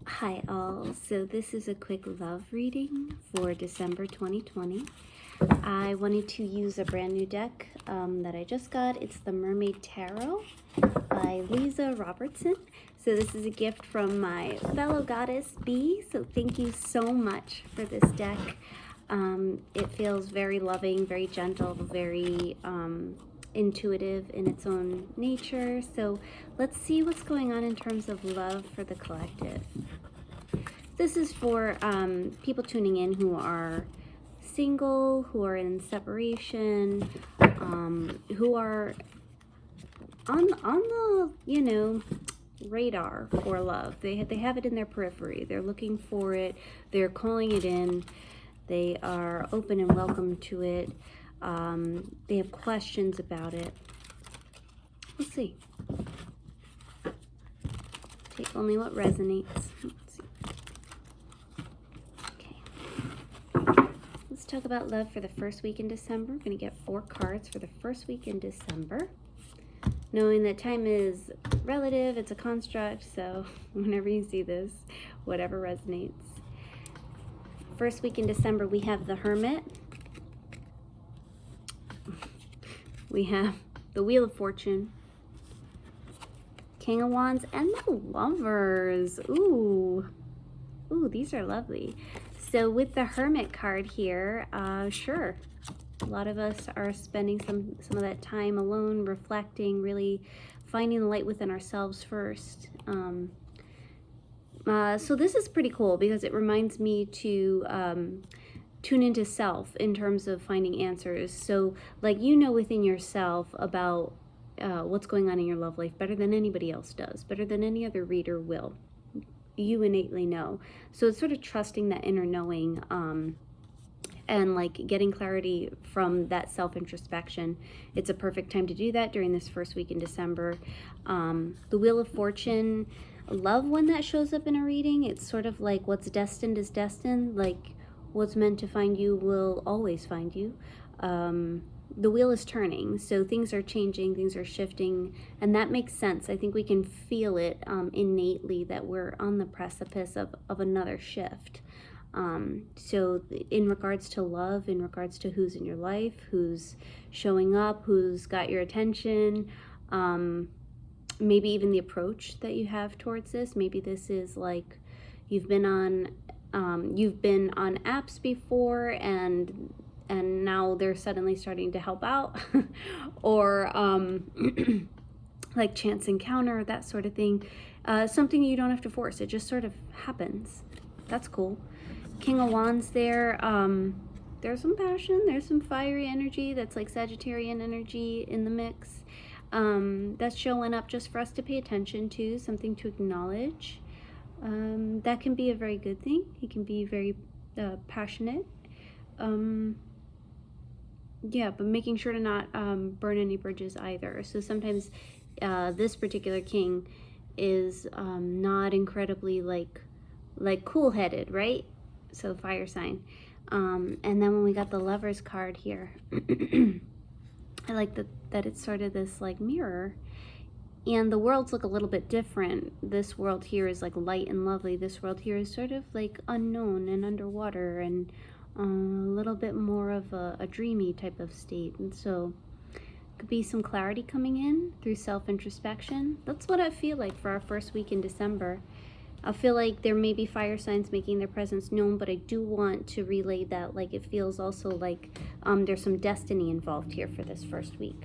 Hi all, so this is a quick love reading for December 2020. I wanted to use a brand new deck that I just got. It's the Mermaid Tarot by Leeza Robertson. So this is a gift from my fellow goddess B, so thank you so much for this deck. It feels very loving, very gentle, very intuitive in its own nature. So let's see what's going on in terms of love for the collective. This is for people tuning in who are single, who are in separation, who are on the radar for love. They have it in their periphery. They're looking for it. They're calling it in. They are open and welcome to it. They have questions about it. We'll see. Take only what resonates. Let's see. Okay. Let's talk about love for the first week in December. We're going to get 4 cards for the first week in December. Knowing that time is relative, it's a construct, so whenever you see this, whatever resonates. First week in December, we have the Hermit. We have the Wheel of Fortune, King of Wands, and the Lovers. Ooh, these are lovely. So with the Hermit card here, sure, a lot of us are spending some of that time alone, reflecting, really finding the light within ourselves first. So this is pretty cool because it reminds me to tune into self in terms of finding answers. So like, within yourself about what's going on in your love life better than anybody else does, better than any other reader will. You innately know. So it's sort of trusting that inner knowing and like getting clarity from that self-introspection. It's a perfect time to do that during this first week in December. The Wheel of Fortune, love when that shows up in a reading. It's sort of like what's destined is destined, like what's meant to find you will always find you. The wheel is turning, so things are changing, things are shifting, and that makes sense. I think we can feel it innately that we're on the precipice of another shift. So in regards to love, in regards to who's in your life, who's showing up, who's got your attention, maybe even the approach that you have towards this. Maybe this is like you've been on apps before and now they're suddenly starting to help out or like chance encounter, that sort of thing. Something you don't have to force, it just sort of happens. That's cool. King of Wands there, there's some passion, there's some fiery energy that's like Sagittarian energy in the mix. That's showing up just for us to pay attention to, something to acknowledge. That can be a very good thing. He can be very passionate. Yeah, but making sure to not burn any bridges either. So sometimes this particular king is not incredibly like cool-headed, right? So fire sign. And then when we got the Lovers card here, I like that it's sort of this like mirror. And the worlds look a little bit different. This world here is like light and lovely. This world here is sort of like unknown and underwater and a little bit more of a dreamy type of state. And so could be some clarity coming in through self-introspection. That's what I feel like for our first week in December. I feel like there may be fire signs making their presence known, but I do want to relay that like it feels also like there's some destiny involved here for this first week.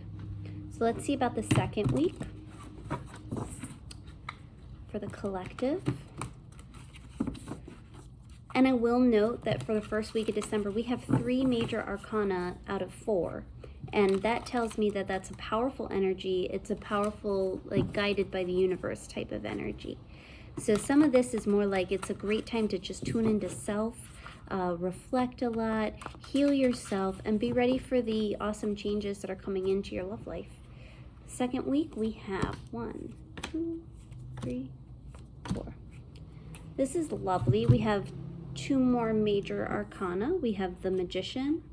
So let's see about the second week for the collective. And I will note that for the first week of December, we have 3 major arcana out of 4. And that tells me that that's a powerful energy. It's a powerful, like guided by the universe type of energy. So some of this is more like it's a great time to just tune into self, reflect a lot, heal yourself, and be ready for the awesome changes that are coming into your love life. Second week, we have 1, 2, 3, 4. This is lovely. We have 2 more major arcana. We have the Magician.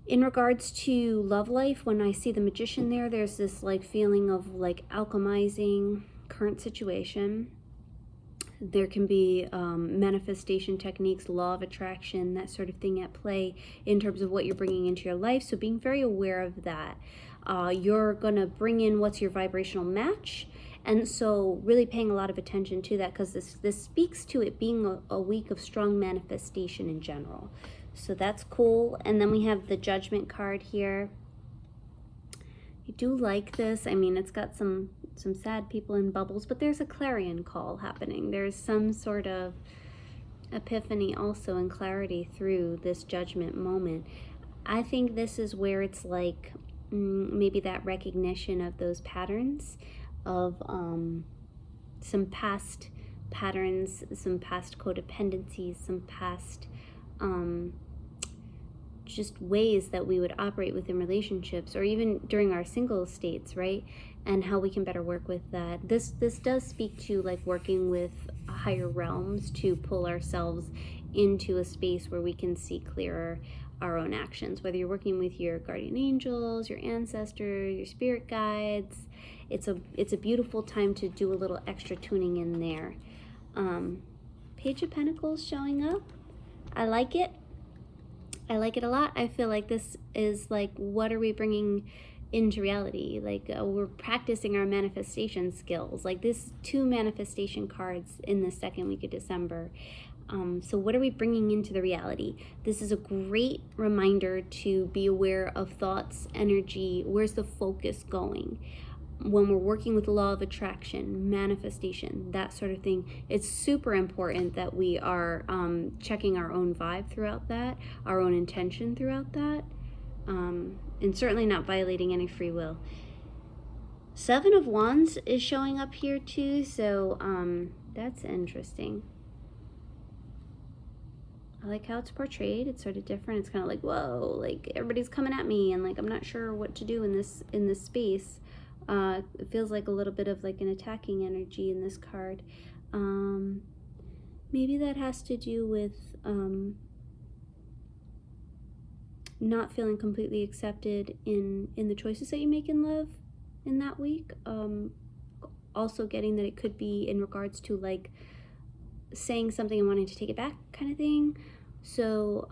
In regards to love life, when I see the Magician there, there's this like feeling of like alchemizing current situation. There can be manifestation techniques, law of attraction, that sort of thing at play in terms of what you're bringing into your life. So being very aware of that. You're going to bring in what's your vibrational match. And so really paying a lot of attention to that, because this speaks to it being a week of strong manifestation in general. So that's cool. And then we have the Judgment card here. I do like this. I mean, it's got some sad people in bubbles, but there's a clarion call happening. There's some sort of epiphany also and clarity through this Judgment moment. I think this is where it's like maybe that recognition of those patterns of some past patterns, some past codependencies, some past just ways that we would operate within relationships, or even during our single states, right? And how we can better work with that. This does speak to like working with higher realms to pull ourselves into a space where we can see clearer our own actions. Whether you're working with your guardian angels, your ancestors, your spirit guides, it's a beautiful time to do a little extra tuning in there. Page of Pentacles showing up. I like it. I like it a lot. I feel like this is like, what are we bringing into reality? Like we're practicing our manifestation skills. Like this 2 manifestation cards in the second week of December. So what are we bringing into the reality? This is a great reminder to be aware of thoughts, energy, where's the focus going? When we're working with the law of attraction, manifestation, that sort of thing, it's super important that we are checking our own vibe throughout that, our own intention throughout that, and certainly not violating any free will. 7 of Wands is showing up here too, so that's interesting. I like how it's portrayed. It's sort of different. It's kind of like, whoa, like everybody's coming at me, and like I'm not sure what to do in this space. It feels like a little bit of like an attacking energy in this card. Maybe that has to do with not feeling completely accepted in the choices that you make in love in that week. Also getting that it could be in regards to like saying something and wanting to take it back kind of thing. So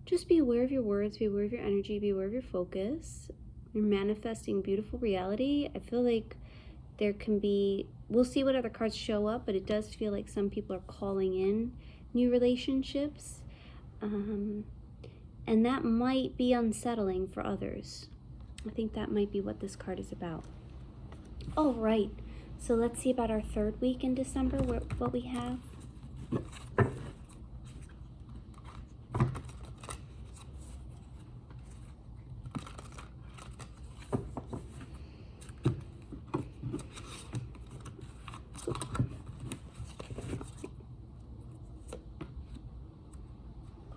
just be aware of your words, be aware of your energy, be aware of your focus. You're manifesting beautiful reality. I feel like there can be, we'll see what other cards show up, but it does feel like some people are calling in new relationships. And that might be unsettling for others. I think that might be what this card is about. All right, so let's see about our 3rd week in December, what we have.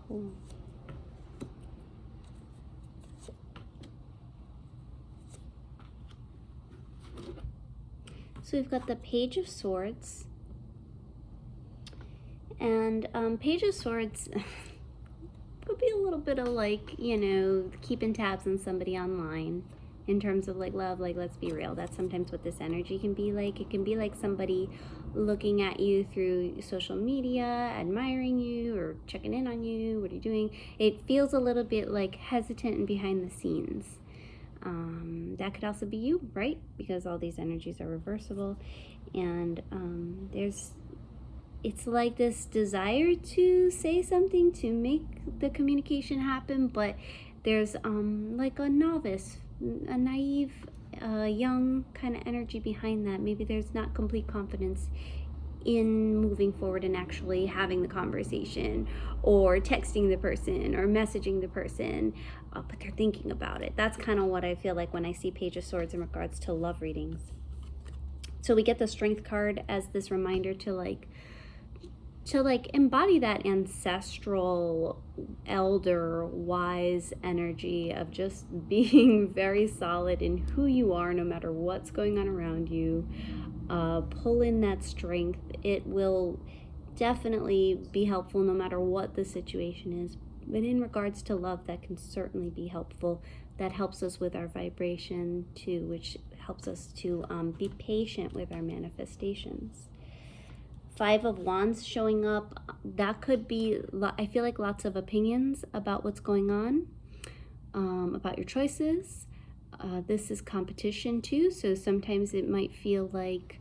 Cool. So we've got the Page of Swords, and Page of Swords could be a little bit of like, you know, keeping tabs on somebody online in terms of like love. Like, let's be real, that's sometimes what this energy can be like. It can be like somebody looking at you through social media, admiring you or checking in on you. What are you doing? It feels a little bit like hesitant and behind the scenes. That could also be you, right? Because all these energies are reversible, and it's like this desire to say something to make the communication happen, but there's like a novice, a naive, young kind of energy behind that. Maybe there's not complete confidence in moving forward and actually having the conversation, or texting the person or messaging the person, but they're thinking about it. That's kind of what I feel like when I see Page of Swords in regards to love readings. So we get the Strength card as this reminder to embody that ancestral, elder, wise energy of just being very solid in who you are no matter what's going on around you. Pull in that strength. It will definitely be helpful no matter what the situation is. But in regards to love, that can certainly be helpful. That helps us with our vibration too, which helps us to be patient with our manifestations. Five of Wands showing up, that could be, I feel like lots of opinions about what's going on, about your choices. This is competition too, so sometimes it might feel like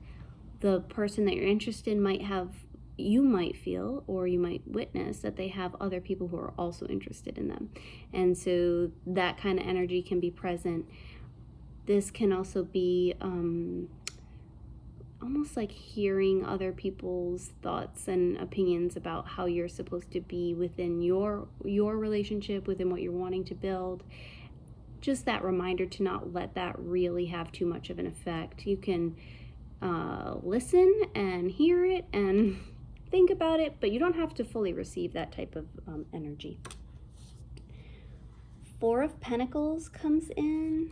the person that you're interested in you might feel, or you might witness that they have other people who are also interested in them. And so that kind of energy can be present. This can also be almost like hearing other people's thoughts and opinions about how you're supposed to be within your relationship, within what you're wanting to build. Just that reminder to not let that really have too much of an effect. You can listen and hear it and think about it, but you don't have to fully receive that type of energy. Four of Pentacles comes in.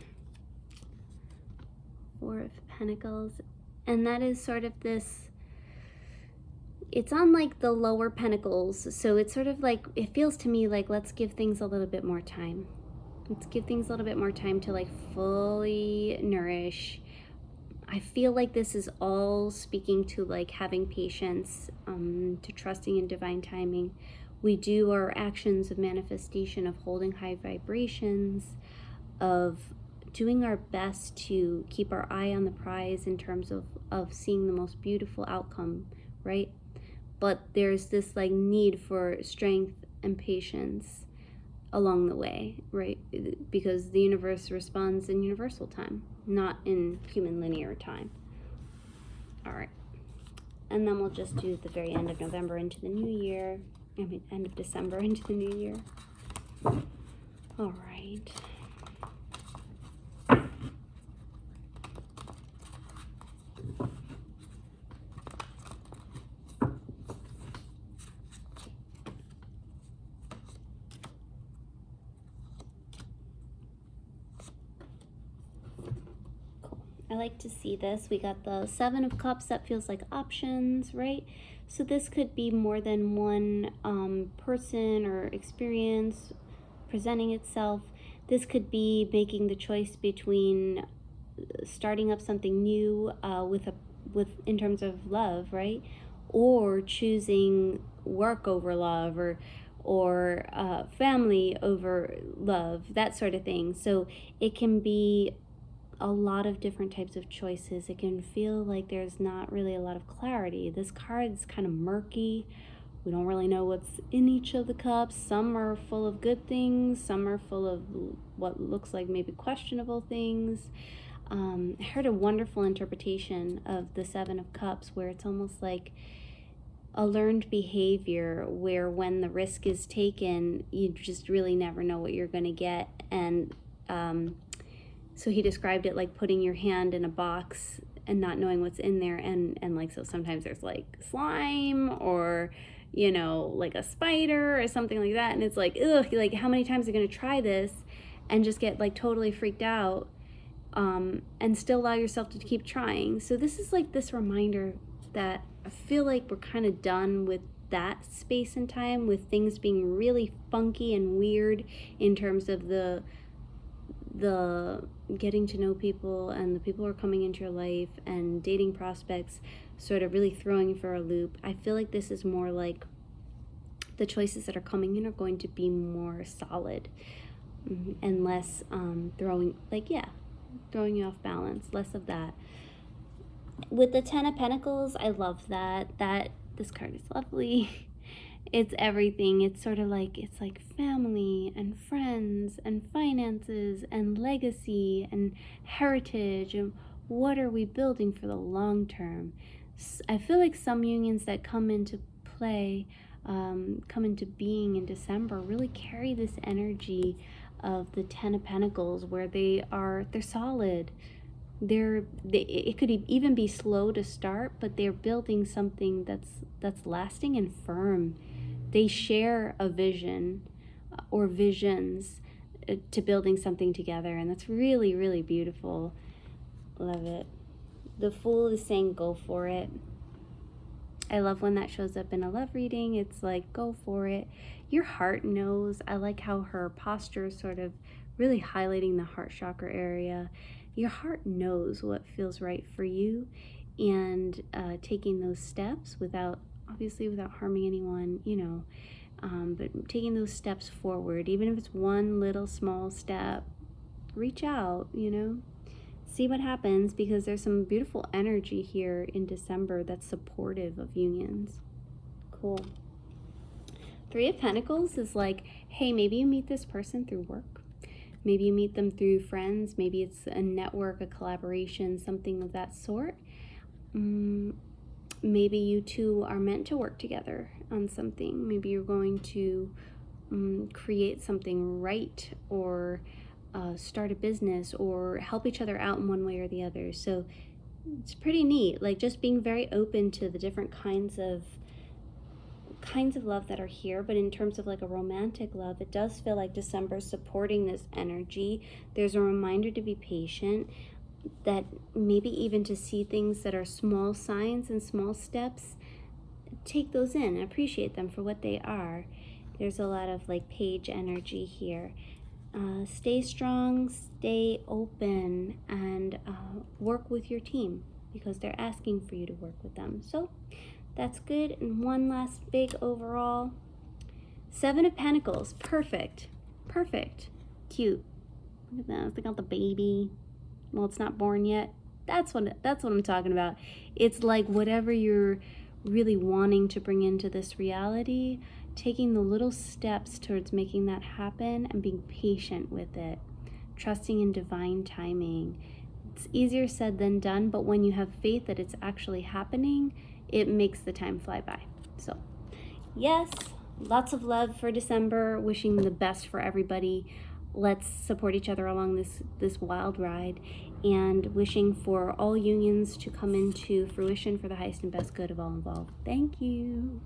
Four of Pentacles, and that is sort of this, it's on like the lower pentacles, so it's sort of like, it feels to me like, let's give things a little bit more time. Let's give things a little bit more time to like fully nourish. I feel like this is all speaking to like having patience, to trusting in divine timing. We do our actions of manifestation, of holding high vibrations, of doing our best to keep our eye on the prize in terms of seeing the most beautiful outcome, right? But there's this like need for strength and patience along the way, right? Because the universe responds in universal time, not in human linear time. All right. And then we'll just do the very end of November into the new year. End of December into the new year. All right. I like to see this. We got the Seven of Cups. That feels like options, right? So this could be more than one person or experience presenting itself. This could be making the choice between starting up something new with in terms of love, right? Or choosing work over love, or family over love, that sort of thing. So it can be a lot of different types of choices. It can feel like there's not really a lot of clarity. This card's kind of murky. We don't really know what's in each of the cups. Some are full of good things, some are full of what looks like maybe questionable things. I heard a wonderful interpretation of the Seven of Cups where it's almost like a learned behavior where when the risk is taken, you just really never know what you're going to get. And so he described it like putting your hand in a box and not knowing what's in there. And like, so sometimes there's like slime or, you know, like a spider or something like that. And it's like, ugh, like how many times are you going to try this and just get like totally freaked out, and still allow yourself to keep trying. So this is like this reminder that I feel like we're kind of done with that space and time, with things being really funky and weird in terms of the getting to know people and the people who are coming into your life and dating prospects sort of really throwing you for a loop. I feel like this is more like the choices that are coming in are going to be more solid, and less throwing you off balance, less of that. With the Ten of Pentacles, I love that this card is lovely. It's everything. It's sort of like, it's like family and friends and finances and legacy and heritage, and what are we building for the long term. I feel like some unions that come into play, come into being in December, really carry this energy of the Ten of Pentacles, where they're solid. It could even be slow to start, but they're building something that's lasting and firm. They share a vision or visions to building something together, and that's really, really beautiful. Love it. The Fool is saying go for it. I love when that shows up in a love reading. It's like, go for it. Your heart knows. I like how her posture is sort of really highlighting the heart chakra area. Your heart knows what feels right for you. and taking those steps without, obviously without harming anyone, you know, but taking those steps forward, even if it's one little small step, reach out, you know, see what happens, because there's some beautiful energy here in December that's supportive of unions. Cool. Three of Pentacles is like, hey, maybe you meet this person through work. Maybe you meet them through friends. Maybe it's a network, a collaboration, something of that sort. Maybe you two are meant to work together on something. Maybe you're going to create something, right, or start a business, or help each other out in one way or the other. So it's pretty neat, like just being very open to the different kinds of love that are here. But in terms of like a romantic love, it does feel like December's supporting this energy. There's a reminder to be patient, that maybe even to see things that are small signs and small steps, take those in and appreciate them for what they are. There's a lot of like page energy here. Stay strong, stay open, and work with your team, because they're asking for you to work with them. So that's good. And one last big overall. Seven of Pentacles. Perfect. Perfect. Cute. Look at that. Look at the baby. Well, it's not born yet. That's what I'm talking about. It's like whatever you're really wanting to bring into this reality, taking the little steps towards making that happen and being patient with it, trusting in divine timing. It's easier said than done, but when you have faith that it's actually happening, it makes the time fly by. So yes, lots of love for December, wishing the best for everybody. Let's support each other along this wild ride, and wishing for all unions to come into fruition for the highest and best good of all involved. Thank you.